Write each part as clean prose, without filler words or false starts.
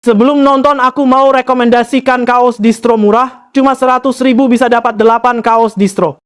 Sebelum nonton aku mau rekomendasikan kaos distro murah, cuma 100.000 bisa dapat 8 kaos distro.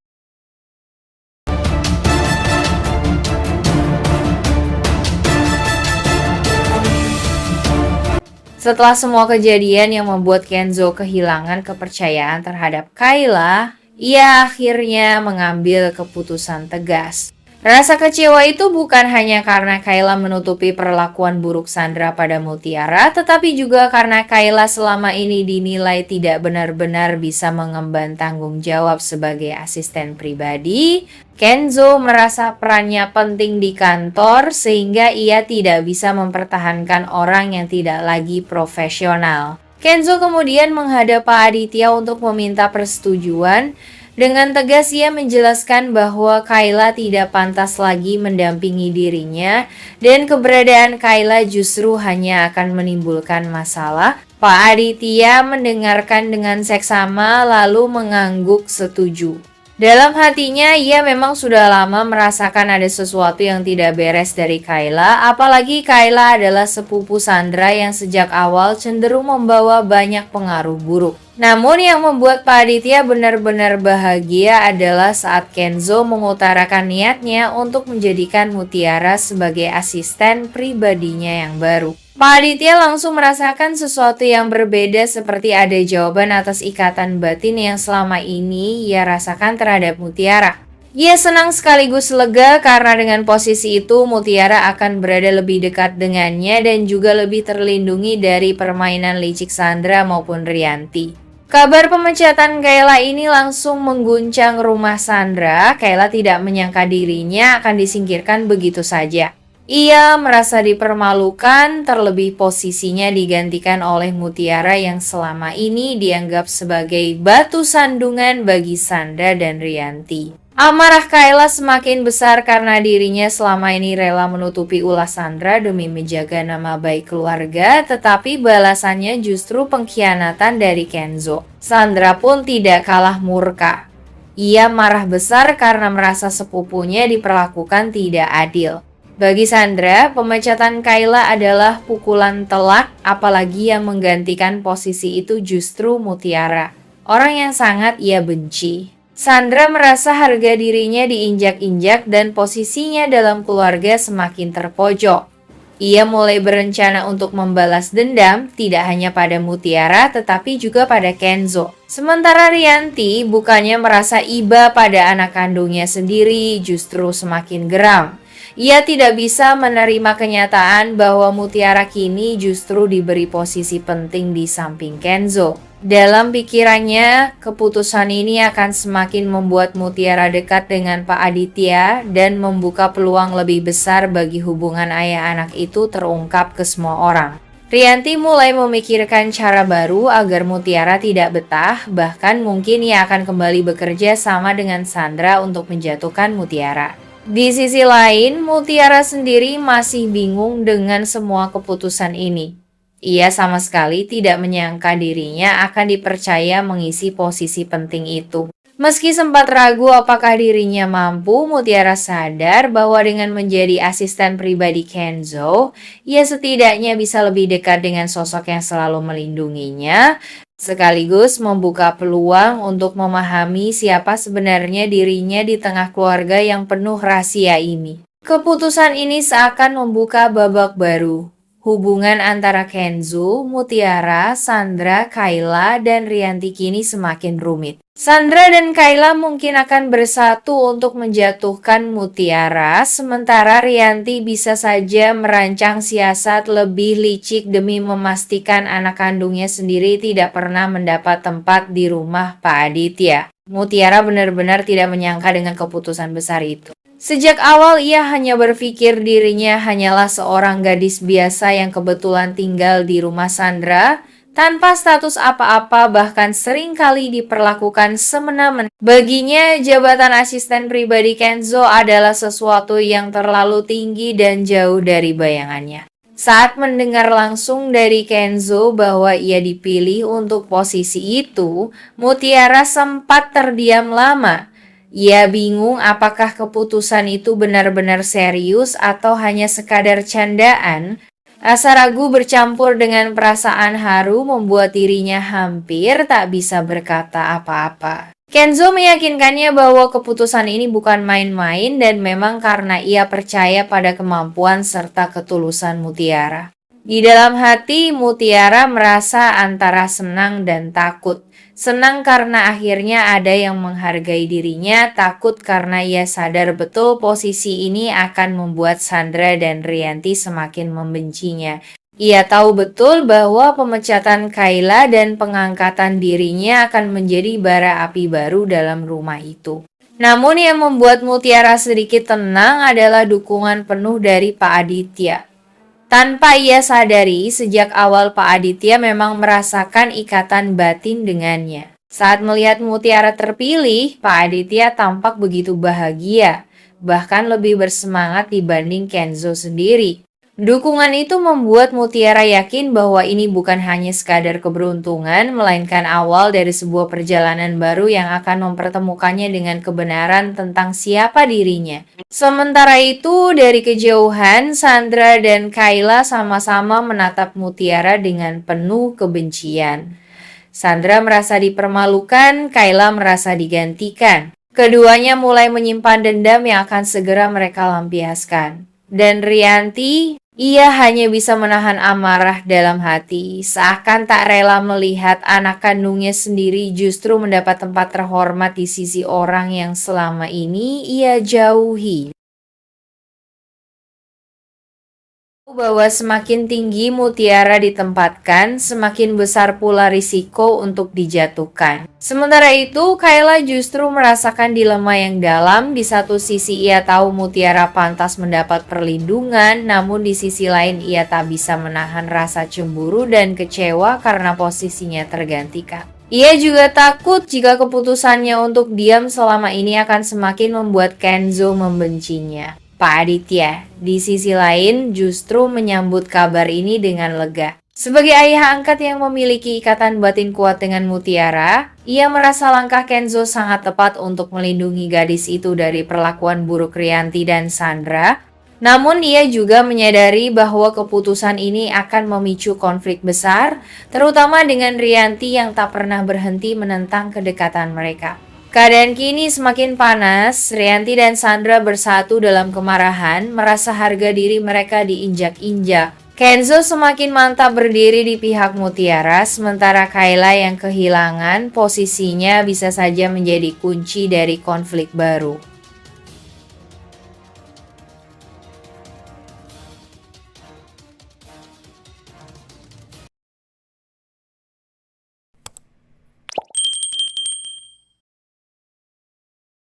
Setelah semua kejadian yang membuat Kenzo kehilangan kepercayaan terhadap Kayla, ia akhirnya mengambil keputusan tegas. Rasa kecewa itu bukan hanya karena Kayla menutupi perlakuan buruk Sandra pada Mutiara, tetapi juga karena Kayla selama ini dinilai tidak benar-benar bisa mengemban tanggung jawab sebagai asisten pribadi. Kenzo merasa perannya penting di kantor sehingga ia tidak bisa mempertahankan orang yang tidak lagi profesional. Kenzo kemudian menghadap Pak Aditya untuk meminta persetujuan. Dengan tegas ia menjelaskan bahwa Kayla tidak pantas lagi mendampingi dirinya dan keberadaan Kayla justru hanya akan menimbulkan masalah. Pak Aditya mendengarkan dengan seksama lalu mengangguk setuju. Dalam hatinya, ia memang sudah lama merasakan ada sesuatu yang tidak beres dari Kayla, apalagi Kayla adalah sepupu Sandra yang sejak awal cenderung membawa banyak pengaruh buruk. Namun yang membuat Pak Aditya benar-benar bahagia adalah saat Kenzo mengutarakan niatnya untuk menjadikan Mutiara sebagai asisten pribadinya yang baru. Pak Aditya langsung merasakan sesuatu yang berbeda seperti ada jawaban atas ikatan batin yang selama ini ia rasakan terhadap Mutiara. Ia senang sekaligus lega karena dengan posisi itu Mutiara akan berada lebih dekat dengannya dan juga lebih terlindungi dari permainan licik Sandra maupun Rianti. Kabar pemecatan Kayla ini langsung mengguncang rumah Sandra. Kayla tidak menyangka dirinya akan disingkirkan begitu saja. Ia merasa dipermalukan, terlebih posisinya digantikan oleh Mutiara yang selama ini dianggap sebagai batu sandungan bagi Sandra dan Rianti. Amarah Kayla semakin besar karena dirinya selama ini rela menutupi ulah Sandra demi menjaga nama baik keluarga, tetapi balasannya justru pengkhianatan dari Kenzo. Sandra pun tidak kalah murka. Ia marah besar karena merasa sepupunya diperlakukan tidak adil. Bagi Sandra, pemecatan Kayla adalah pukulan telak, apalagi yang menggantikan posisi itu justru Mutiara, orang yang sangat ia benci. Sandra merasa harga dirinya diinjak-injak dan posisinya dalam keluarga semakin terpojok. Ia mulai berencana untuk membalas dendam tidak hanya pada Mutiara tetapi juga pada Kenzo. Sementara Rianti bukannya merasa iba pada anak kandungnya sendiri, justru semakin geram. Ia tidak bisa menerima kenyataan bahwa Mutiara kini justru diberi posisi penting di samping Kenzo. Dalam pikirannya, keputusan ini akan semakin membuat Mutiara dekat dengan Pak Aditya dan membuka peluang lebih besar bagi hubungan ayah anak itu terungkap ke semua orang. Rianti mulai memikirkan cara baru agar Mutiara tidak betah, bahkan mungkin ia akan kembali bekerja sama dengan Sandra untuk menjatuhkan Mutiara. Di sisi lain, Mutiara sendiri masih bingung dengan semua keputusan ini. Ia sama sekali tidak menyangka dirinya akan dipercaya mengisi posisi penting itu. Meski sempat ragu apakah dirinya mampu, Mutiara sadar bahwa dengan menjadi asisten pribadi Kenzo, ia setidaknya bisa lebih dekat dengan sosok yang selalu melindunginya, sekaligus membuka peluang untuk memahami siapa sebenarnya dirinya di tengah keluarga yang penuh rahasia ini. Keputusan ini seakan membuka babak baru. Hubungan antara Kenzo, Mutiara, Sandra, Kayla, dan Rianti kini semakin rumit. Sandra dan Kayla mungkin akan bersatu untuk menjatuhkan Mutiara, sementara Rianti bisa saja merancang siasat lebih licik demi memastikan anak kandungnya sendiri tidak pernah mendapat tempat di rumah Pak Aditya. Mutiara benar-benar tidak menyangka dengan keputusan besar itu. Sejak awal ia hanya berpikir dirinya hanyalah seorang gadis biasa yang kebetulan tinggal di rumah Sandra, tanpa status apa-apa bahkan seringkali diperlakukan semena-mena. Baginya, jabatan asisten pribadi Kenzo adalah sesuatu yang terlalu tinggi dan jauh dari bayangannya. Saat mendengar langsung dari Kenzo bahwa ia dipilih untuk posisi itu, Mutiara sempat terdiam lama. Ia bingung apakah keputusan itu benar-benar serius atau hanya sekadar candaan. Rasa ragu bercampur dengan perasaan haru membuat dirinya hampir tak bisa berkata apa-apa. Kenzo meyakinkannya bahwa keputusan ini bukan main-main dan memang karena ia percaya pada kemampuan serta ketulusan Mutiara. Di dalam hati, Mutiara merasa antara senang dan takut. Senang karena akhirnya ada yang menghargai dirinya, takut karena ia sadar betul posisi ini akan membuat Sandra dan Rianti semakin membencinya. Ia tahu betul bahwa pemecatan Kayla dan pengangkatan dirinya akan menjadi bara api baru dalam rumah itu. Namun yang membuat Mutiara sedikit tenang adalah dukungan penuh dari Pak Aditya. Tanpa ia sadari, sejak awal Pak Aditya memang merasakan ikatan batin dengannya. Saat melihat Mutiara terpilih, Pak Aditya tampak begitu bahagia, bahkan lebih bersemangat dibanding Kenzo sendiri. Dukungan itu membuat Mutiara yakin bahwa ini bukan hanya sekadar keberuntungan, melainkan awal dari sebuah perjalanan baru yang akan mempertemukannya dengan kebenaran tentang siapa dirinya. Sementara itu, dari kejauhan, Sandra dan Kayla sama-sama menatap Mutiara dengan penuh kebencian. Sandra merasa dipermalukan, Kayla merasa digantikan. Keduanya mulai menyimpan dendam yang akan segera mereka lampiaskan. Dan Rianti, ia hanya bisa menahan amarah dalam hati, seakan tak rela melihat anak kandungnya sendiri justru mendapat tempat terhormat di sisi orang yang selama ini ia jauhi. Bahwa semakin tinggi Mutiara ditempatkan, semakin besar pula risiko untuk dijatuhkan. Sementara itu, Kayla justru merasakan dilema yang dalam. Di satu sisi ia tahu Mutiara pantas mendapat perlindungan, namun di sisi lain ia tak bisa menahan rasa cemburu dan kecewa karena posisinya tergantikan. Ia juga takut jika keputusannya untuk diam selama ini akan semakin membuat Kenzo membencinya. Pak Aditya, di sisi lain, justru menyambut kabar ini dengan lega. Sebagai ayah angkat yang memiliki ikatan batin kuat dengan Mutiara, ia merasa langkah Kenzo sangat tepat untuk melindungi gadis itu dari perlakuan buruk Rianti dan Sandra. Namun ia juga menyadari bahwa keputusan ini akan memicu konflik besar, terutama dengan Rianti yang tak pernah berhenti menentang kedekatan mereka. Keadaan kini semakin panas, Rianti dan Sandra bersatu dalam kemarahan, merasa harga diri mereka diinjak-injak. Kenzo semakin mantap berdiri di pihak Mutiara, sementara Kayla yang kehilangan posisinya bisa saja menjadi kunci dari konflik baru.